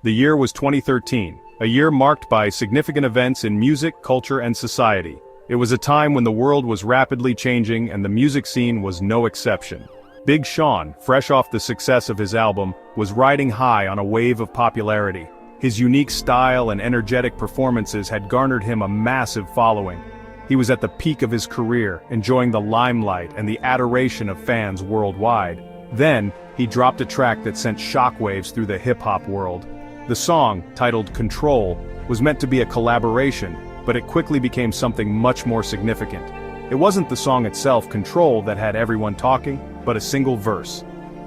The year was 2013, a year marked by significant events in music, culture, and society. It was a time when the world was rapidly changing and the music scene was no exception. Big Sean, fresh off the success of his album, was riding high on a wave of popularity. His unique style and energetic performances had garnered him a massive following. He was at the peak of his career, enjoying the limelight and the adoration of fans worldwide. Then, he dropped a track that sent shockwaves through the hip-hop world. The song, titled Control, was meant to be a collaboration, but it quickly became something much more significant. It wasn't the song itself, Control, that had everyone talking, but a single verse.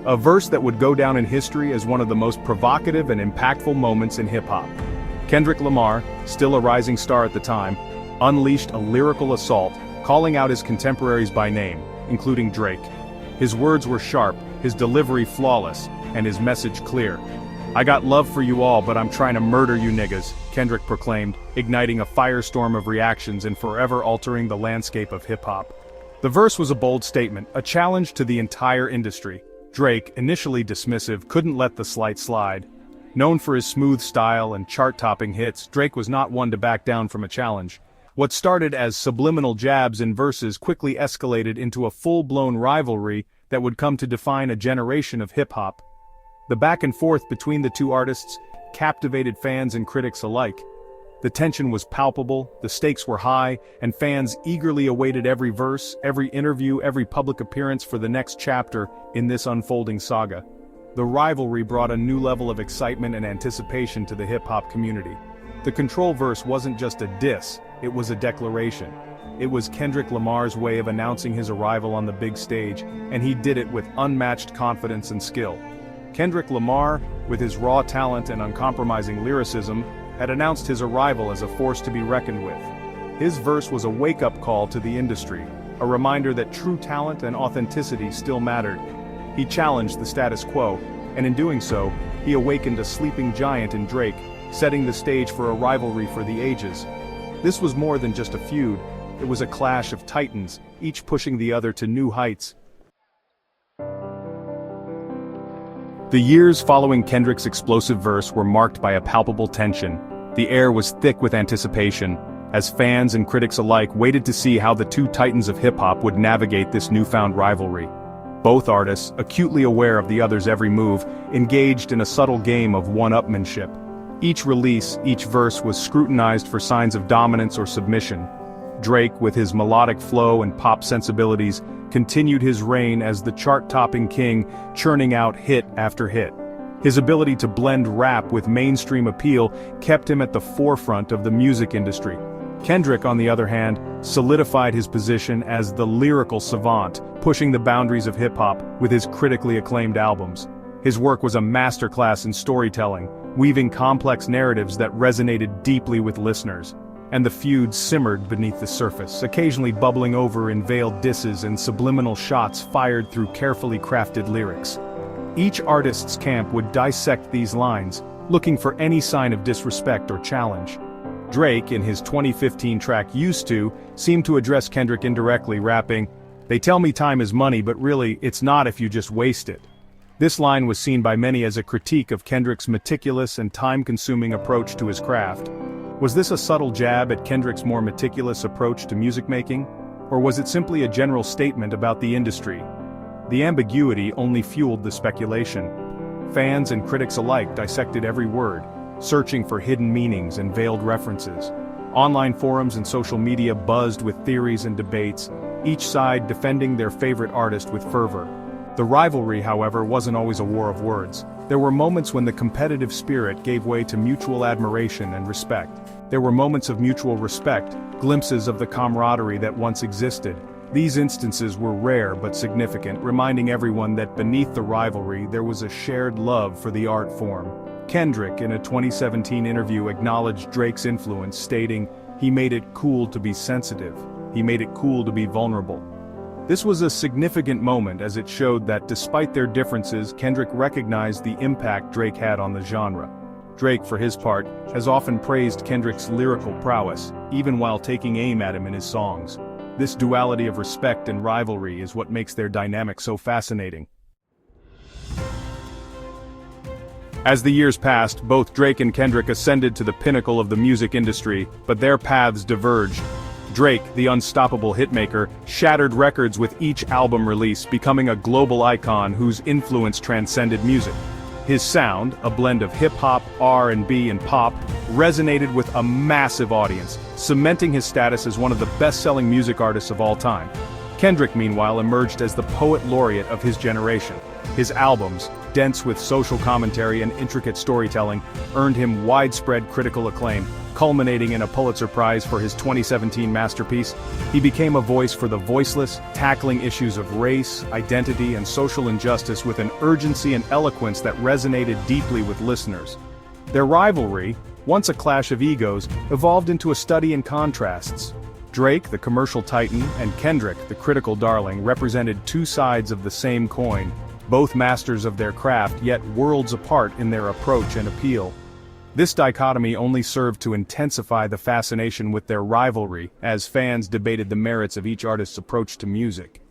A verse that would go down in history as one of the most provocative and impactful moments in hip-hop. Kendrick Lamar, still a rising star at the time, unleashed a lyrical assault, calling out his contemporaries by name, including Drake. His words were sharp, his delivery flawless, and his message clear. "I got love for you all, but I'm trying to murder you niggas," Kendrick proclaimed, igniting a firestorm of reactions and forever altering the landscape of hip-hop. The verse was a bold statement, a challenge to the entire industry. Drake, initially dismissive, couldn't let the slight slide. Known for his smooth style and chart-topping hits, Drake was not one to back down from a challenge. What started as subliminal jabs in verses quickly escalated into a full-blown rivalry that would come to define a generation of hip-hop. The back and forth between the two artists captivated fans and critics alike. The tension was palpable, the stakes were high, and fans eagerly awaited every verse, every interview, every public appearance for the next chapter in this unfolding saga. The rivalry brought a new level of excitement and anticipation to the hip-hop community. The Control verse wasn't just a diss, it was a declaration. It was Kendrick Lamar's way of announcing his arrival on the big stage, and he did it with unmatched confidence and skill. Kendrick Lamar, with his raw talent and uncompromising lyricism, had announced his arrival as a force to be reckoned with. His verse was a wake-up call to the industry, a reminder that true talent and authenticity still mattered. He challenged the status quo, and in doing so, he awakened a sleeping giant in Drake, setting the stage for a rivalry for the ages. This was more than just a feud, it was a clash of titans, each pushing the other to new heights. The years following Kendrick's explosive verse were marked by a palpable tension. The air was thick with anticipation, as fans and critics alike waited to see how the two titans of hip-hop would navigate this newfound rivalry. Both artists, acutely aware of the other's every move, engaged in a subtle game of one-upmanship. Each release, each verse was scrutinized for signs of dominance or submission. Drake, with his melodic flow and pop sensibilities, continued his reign as the chart-topping king, churning out hit after hit. His ability to blend rap with mainstream appeal kept him at the forefront of the music industry. Kendrick, on the other hand, solidified his position as the lyrical savant, pushing the boundaries of hip-hop with his critically acclaimed albums. His work was a masterclass in storytelling, weaving complex narratives that resonated deeply with listeners. And the feud simmered beneath the surface, occasionally bubbling over in veiled disses and subliminal shots fired through carefully crafted lyrics. Each artist's camp would dissect these lines, looking for any sign of disrespect or challenge. Drake, in his 2015 track Used To, seemed to address Kendrick indirectly, rapping, "They tell me time is money, but really, it's not if you just waste it." This line was seen by many as a critique of Kendrick's meticulous and time-consuming approach to his craft. Was this a subtle jab at Kendrick's more meticulous approach to music making? Or was it simply a general statement about the industry? The ambiguity only fueled the speculation. Fans and critics alike dissected every word, searching for hidden meanings and veiled references. Online forums and social media buzzed with theories and debates, each side defending their favorite artist with fervor. The rivalry, however, wasn't always a war of words. There were moments when the competitive spirit gave way to mutual admiration and respect. There were moments of mutual respect, glimpses of the camaraderie that once existed. These instances were rare but significant, reminding everyone that beneath the rivalry there was a shared love for the art form. Kendrick, in a 2017 interview, acknowledged Drake's influence, stating, "He made it cool to be sensitive. He made it cool to be vulnerable." This was a significant moment as it showed that despite their differences, Kendrick recognized the impact Drake had on the genre. Drake, for his part, has often praised Kendrick's lyrical prowess, even while taking aim at him in his songs. This duality of respect and rivalry is what makes their dynamic so fascinating. As the years passed, both Drake and Kendrick ascended to the pinnacle of the music industry, but their paths diverged. Drake, the unstoppable hitmaker, shattered records with each album release, becoming a global icon whose influence transcended music. His sound, a blend of hip-hop, R&B, and pop, resonated with a massive audience, cementing his status as one of the best-selling music artists of all time. Kendrick, meanwhile, emerged as the poet laureate of his generation. His albums, dense with social commentary and intricate storytelling, earned him widespread critical acclaim, culminating in a Pulitzer Prize for his 2017 masterpiece. He became a voice for the voiceless, tackling issues of race, identity, and social injustice with an urgency and eloquence that resonated deeply with listeners. Their rivalry, once a clash of egos, evolved into a study in contrasts. Drake, the commercial titan, and Kendrick, the critical darling, represented two sides of the same coin, both masters of their craft yet worlds apart in their approach and appeal. This dichotomy only served to intensify the fascination with their rivalry, as fans debated the merits of each artist's approach to music.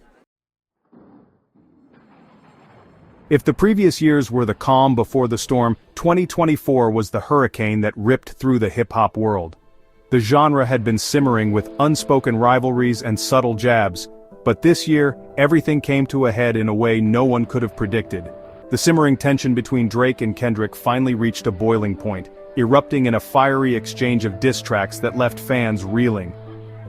If the previous years were the calm before the storm, 2024 was the hurricane that ripped through the hip-hop world. The genre had been simmering with unspoken rivalries and subtle jabs, but this year, everything came to a head in a way no one could have predicted. The simmering tension between Drake and Kendrick finally reached a boiling point, erupting in a fiery exchange of diss tracks that left fans reeling.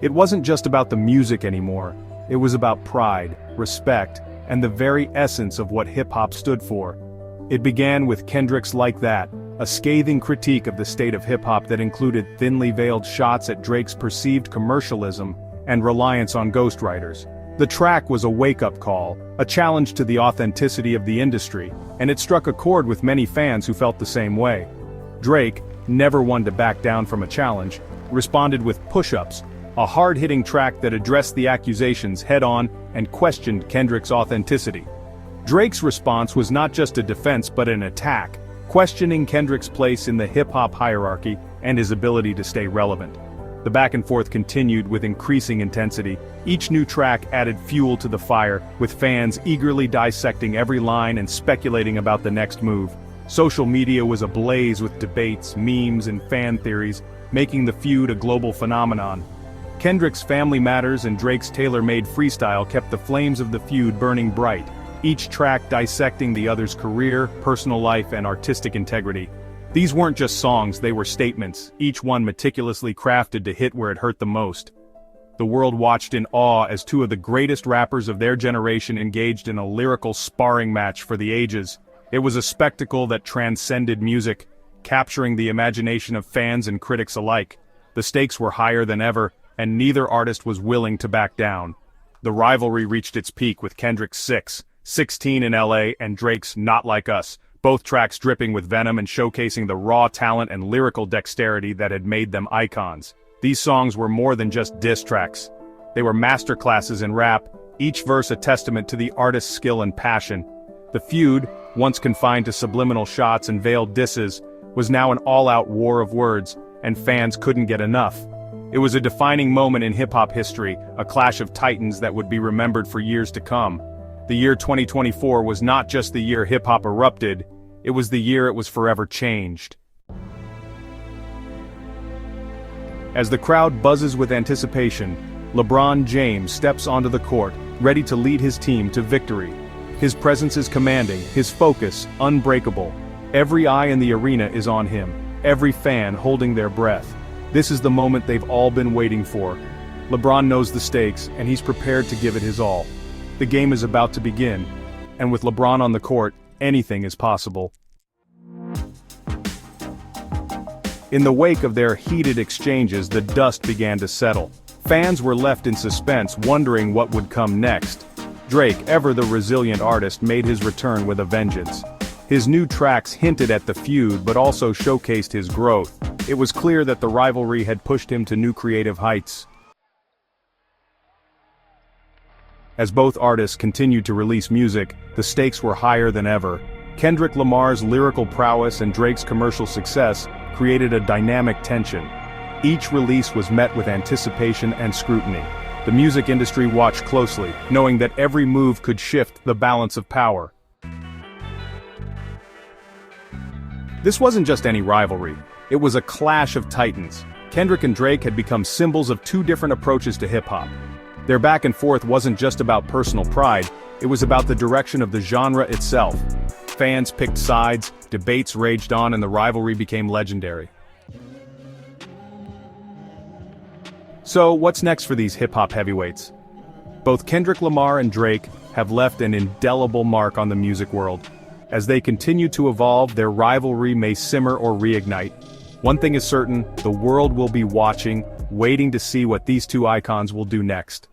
It wasn't just about the music anymore, it was about pride, respect, and the very essence of what hip-hop stood for. It began with Kendrick's Like That, a scathing critique of the state of hip-hop that included thinly veiled shots at Drake's perceived commercialism and reliance on ghostwriters. The track was a wake-up call, a challenge to the authenticity of the industry, and it struck a chord with many fans who felt the same way. Drake, never one to back down from a challenge, responded with Push-Ups, a hard-hitting track that addressed the accusations head-on and questioned Kendrick's authenticity. Drake's response was not just a defense but an attack, questioning Kendrick's place in the hip-hop hierarchy and his ability to stay relevant. The back and forth continued with increasing intensity. Each new track added fuel to the fire, with fans eagerly dissecting every line and speculating about the next move. Social media was ablaze with debates, memes, and fan theories, making the feud a global phenomenon. Kendrick's Family Matters and Drake's tailor-made freestyle kept the flames of the feud burning bright, each track dissecting the other's career, personal life, and artistic integrity. These weren't just songs, they were statements, each one meticulously crafted to hit where it hurt the most. The world watched in awe as two of the greatest rappers of their generation engaged in a lyrical sparring match for the ages. It was a spectacle that transcended music, capturing the imagination of fans and critics alike. The stakes were higher than ever, and neither artist was willing to back down. The rivalry reached its peak with Kendrick's 16 in LA, and Drake's Not Like Us, both tracks dripping with venom and showcasing the raw talent and lyrical dexterity that had made them icons. These songs were more than just diss tracks. They were masterclasses in rap, each verse a testament to the artist's skill and passion. The feud, once confined to subliminal shots and veiled disses, was now an all-out war of words, and fans couldn't get enough. It was a defining moment in hip-hop history, a clash of titans that would be remembered for years to come. The year 2024 was not just the year hip-hop erupted, it was the year it was forever changed. As the crowd buzzes with anticipation, LeBron James steps onto the court, ready to lead his team to victory. His presence is commanding, his focus unbreakable. Every eye in the arena is on him, every fan holding their breath. This is the moment they've all been waiting for. LeBron knows the stakes, and he's prepared to give it his all. The game is about to begin, and with LeBron on the court, anything is possible. In the wake of their heated exchanges, the dust began to settle. Fans were left in suspense, wondering what would come next. Drake, ever the resilient artist, made his return with a vengeance. His new tracks hinted at the feud but also showcased his growth. It was clear that the rivalry had pushed him to new creative heights. As both artists continued to release music, the stakes were higher than ever. Kendrick Lamar's lyrical prowess and Drake's commercial success created a dynamic tension. Each release was met with anticipation and scrutiny. The music industry watched closely, knowing that every move could shift the balance of power. This wasn't just any rivalry, it was a clash of titans. Kendrick and Drake had become symbols of two different approaches to hip-hop. Their back and forth wasn't just about personal pride, it was about the direction of the genre itself. Fans picked sides, debates raged on, and the rivalry became legendary. So, what's next for these hip-hop heavyweights? Both Kendrick Lamar and Drake have left an indelible mark on the music world. As they continue to evolve, their rivalry may simmer or reignite. One thing is certain, the world will be watching, waiting to see what these two icons will do next.